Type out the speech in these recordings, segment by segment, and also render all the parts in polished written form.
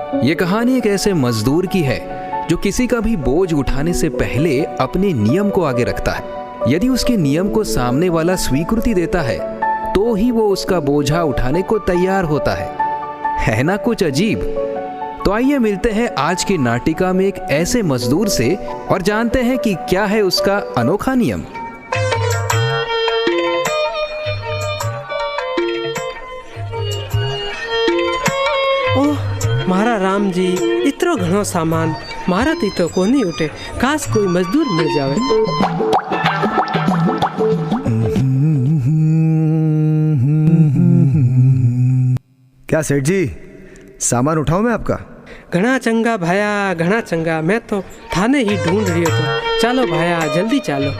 ये कहानी एक ऐसे मजदूर की है जो किसी का भी बोझ उठाने से पहले अपने नियम को आगे रखता है। यदि उसके नियम को सामने वाला स्वीकृति देता है तो ही वो उसका बोझा उठाने को तैयार होता है ना कुछ अजीब? तो आइए मिलते हैं आज की नाटिका में एक ऐसे मजदूर से और जानते हैं कि क्या है उसका अनोखा नियम। मारा राम जी, इतरो घणो सामान मारा थी तो कोनी उठे, काश कोई मजदूर मिल जावे। क्या सेठ जी, सामान उठाऊं मैं आपका? घना चंगा भाया, घना चंगा। मैं तो थाने ही ढूंढ रही तो। चलो भाया, जल्दी चलो।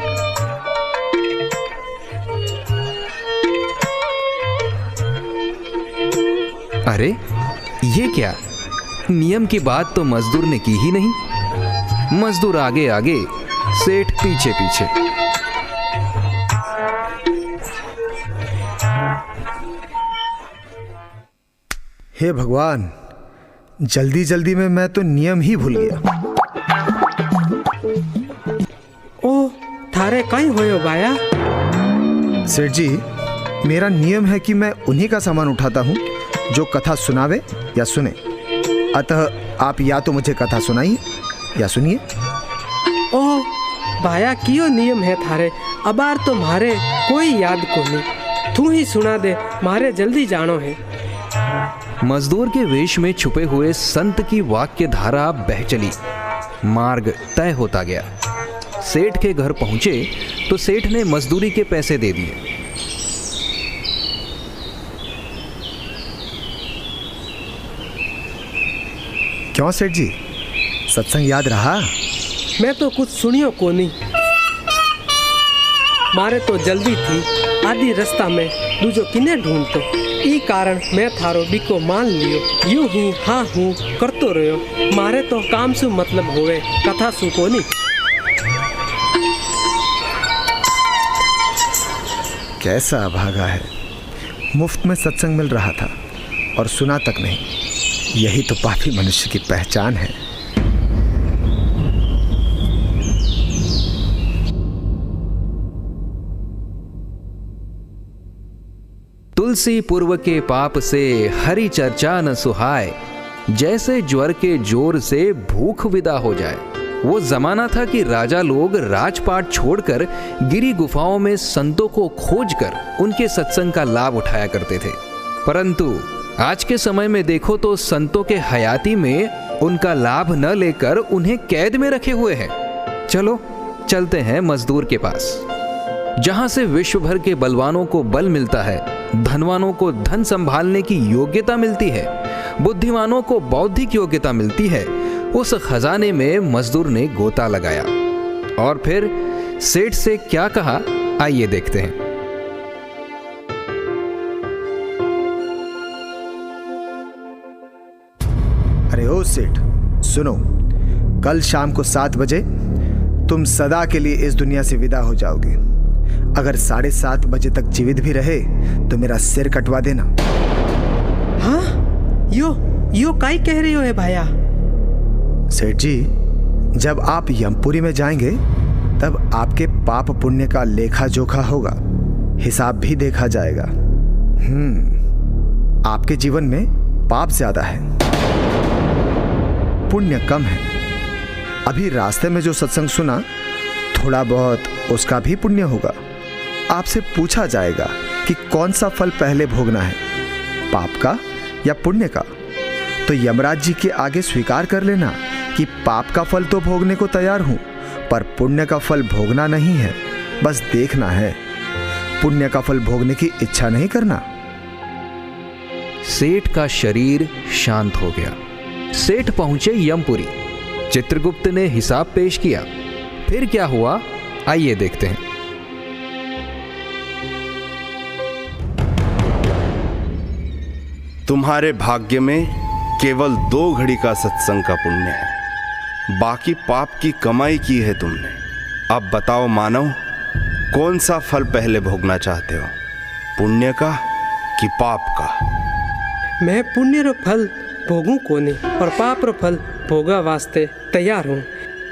अरे ये क्या? नियम की बात तो मजदूर ने की ही नहीं। मजदूर आगे आगे, सेठ पीछे पीछे। हे भगवान, जल्दी जल्दी में मैं तो नियम ही भूल गया। ओ थारे कहीं होयो भाया? सेठ जी, मेरा नियम है कि मैं उन्हीं का सामान उठाता हूँ जो कथा सुनावे या सुने। अतः आप या तो मुझे कथा सुनाइए या सुनिए। ओ भाया, कियो नियम है थारे? अबार तो मारे कोई याद को नहीं। तू ही सुना दे, मारे जल्दी जानो है। मजदूर के वेश में छुपे हुए संत की वाक्य धारा बह चली। मार्ग तय होता गया। सेठ के घर पहुंचे तो सेठ ने मजदूरी के पैसे दे दिए। क्यों सेठ जी, सत्संग याद रहा? मैं तो कुछ सुनियो को नहीं। मारे तो जल्दी थी, आधी रास्ता में दूजो किने ढूंढतो। ई कारण मैं थारो बिको मान लियो। यूं ही हाँ हूँ करतो रहो। मारे तो काम सु मतलब होवे, कथा सु को नहीं। कैसा अभागा है, मुफ्त में सत्संग मिल रहा था और सुना तक नहीं। यही तो पापी मनुष्य की पहचान है। तुलसी पूर्व के पाप से हरि चर्चा न सुहाए, जैसे ज्वर के जोर से भूख विदा हो जाए। वो जमाना था कि राजा लोग राजपाट छोड़कर गिरी गुफाओं में संतों को खोजकर उनके सत्संग का लाभ उठाया करते थे। परंतु आज के समय में देखो तो संतों के हयाती में उनका लाभ न लेकर उन्हें कैद में रखे हुए हैं। चलो चलते हैं मजदूर के पास, जहां से विश्व भर के बलवानों को बल मिलता है, धनवानों को धन संभालने की योग्यता मिलती है, बुद्धिमानों को बौद्धिक योग्यता मिलती है। उस खजाने में मजदूर ने गोता लगाया और फिर सेठ से क्या कहा, आइए देखते हैं। अरे ओ सेठ, सुनो, कल शाम को 7 बजे तुम सदा के लिए इस दुनिया से विदा हो जाओगे। अगर 7:30 बजे तक जीवित भी रहे तो मेरा सिर कटवा देना। हाँ, यो काई कह रही हो है भाया? सेठ जी, जब आप यमपुरी में जाएंगे तब आपके पाप पुण्य का लेखा जोखा होगा, हिसाब भी देखा जाएगा। आपके जीवन में पाप ज्यादा है, पुण्य कम है। अभी रास्ते में जो सत्संग सुना, थोड़ा बहुत उसका भी पुण्य होगा। आपसे पूछा जाएगा कि कौन सा फल पहले भोगना है, पाप का या पुण्य का। तो यमराज जी के आगे स्वीकार कर लेना कि पाप का फल तो भोगने को तैयार हूं, पर पुण्य का फल भोगना नहीं है, बस देखना है। पुण्य का फल भोगने की इच्छा नहीं करना। सेठ का शरीर शांत हो गया। सेठ पहुंचे यमपुरी। चित्रगुप्त ने हिसाब पेश किया। फिर क्या हुआ, आइए देखते हैं। तुम्हारे भाग्य में केवल 2 घड़ी का सत्संग का पुण्य है, बाकी पाप की कमाई की है तुमने। अब बताओ मानव, कौन सा फल पहले भोगना चाहते हो, पुण्य का कि पाप का? मैं पुण्य रो फल भोगूं कोनी और पाप रो फल भोगा वास्ते तैयार हूँ।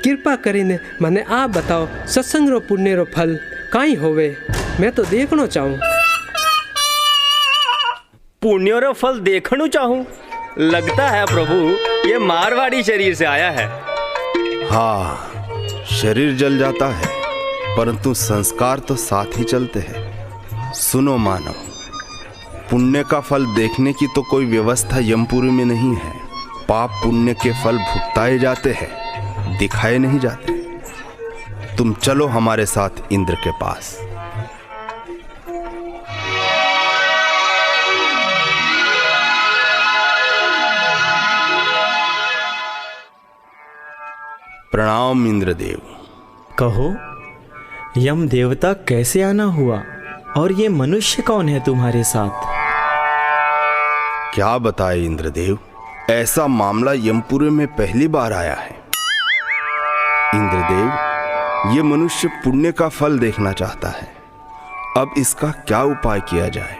कृपा करीने मने आप बताओ सत्संग रो पुण्य रो फल काई होवे, मैं तो देखना चाहूँ। पुण्य रो फल देखना चाहूँ? लगता है प्रभु ये मारवाड़ी शरीर से आया है। हाँ, शरीर जल जाता है परंतु संस्कार तो साथ ही चलते हैं। सुनो मानव, पुण्य का फल देखने की तो कोई व्यवस्था यमपुरी में नहीं है। पाप पुण्य के फल भुगताए जाते हैं, दिखाए नहीं जाते। तुम चलो हमारे साथ इंद्र के पास। प्रणाम इंद्रदेव। कहो, यम देवता कैसे आना हुआ और ये मनुष्य कौन है तुम्हारे साथ? क्या बताए इंद्रदेव, ऐसा मामला यमपुरी में पहली बार आया है। इंद्रदेव, ये मनुष्य पुण्य का फल देखना चाहता है। अब इसका क्या उपाय किया जाए?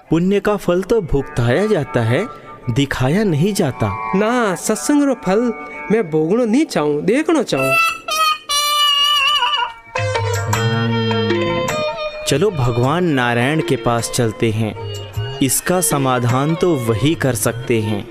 पुण्य का फल तो भुगताया जाता है, दिखाया नहीं जाता। ना, सत्संग रो फल मैं भोगनो नहीं चाहूँ, देखना चाहूँ। चलो भगवान नारायण के पास चलते हैं, इसका समाधान तो वही कर सकते हैं।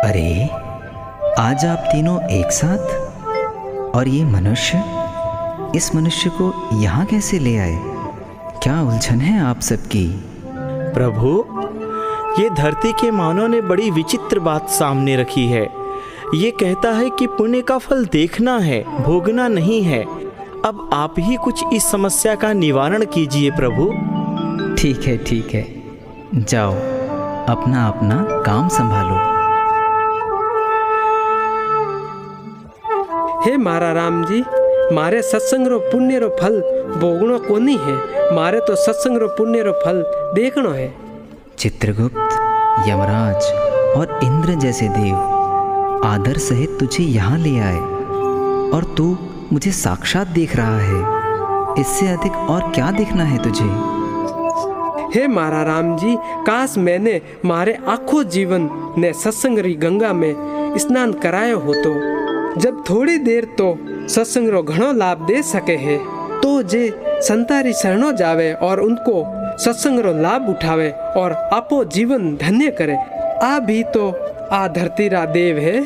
अरे, आज आप तीनों एक साथ? और ये मनुष्य, इस मनुष्य को यहाँ कैसे ले आए? क्या उलझन है आप सबकी? प्रभु, ये धरती के मानव ने बड़ी विचित्र बात सामने रखी है। ये कहता है कि पुण्य का फल देखना है, भोगना नहीं है। अब आप ही कुछ इस समस्या का निवारण कीजिए प्रभु। ठीक है, जाओ अपना अपना काम संभालो। हे मारा राम जी, मारे सत्संग रो पुण्य रो फल भोगनो कोनी है, मारे तो सत्संग रो पुण्य रो फल देखनो है। चित्रगुप्त, यमराज और इंद्र जैसे देव आदर सहित तुझे यहाँ ले आए और तू मुझे साक्षात देख रहा है। इससे अधिक और क्या देखना है तुझे? हे मारा राम जी, काश मैंने मारे आखो जीवन ने सत्संग री गंगा में स्नान करायो हो तो जब थोड़ी देर तो सत्संग रो घणो लाभ दे सके है, तो जे संतारी शरणो जावे और उनको सत्संग रो लाभ उठावे और आपो जीवन धन्य करे, आ भी तो आ धरती रा देव है।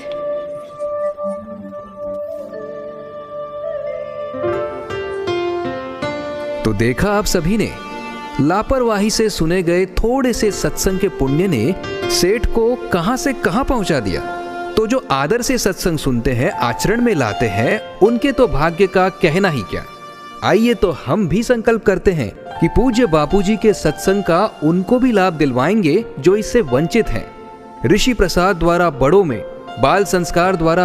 तो देखा आप सभी ने, लापरवाही से सुने गए थोड़े से सत्संग के पुण्य ने सेठ को कहां से कहां पहुंचा दिया। तो जो आदर से सत्संग सुनते हैं, आचरण में लाते हैं, उनके तो भाग्य का कहना ही क्या। आइए तो हम भी संकल्प करते हैं कि पूज्य बापूजी के सत्संग का उनको भी लाभ दिलवाएंगे जो इससे वंचित हैं। ऋषि प्रसाद द्वारा बड़ों में, बाल संस्कार द्वारा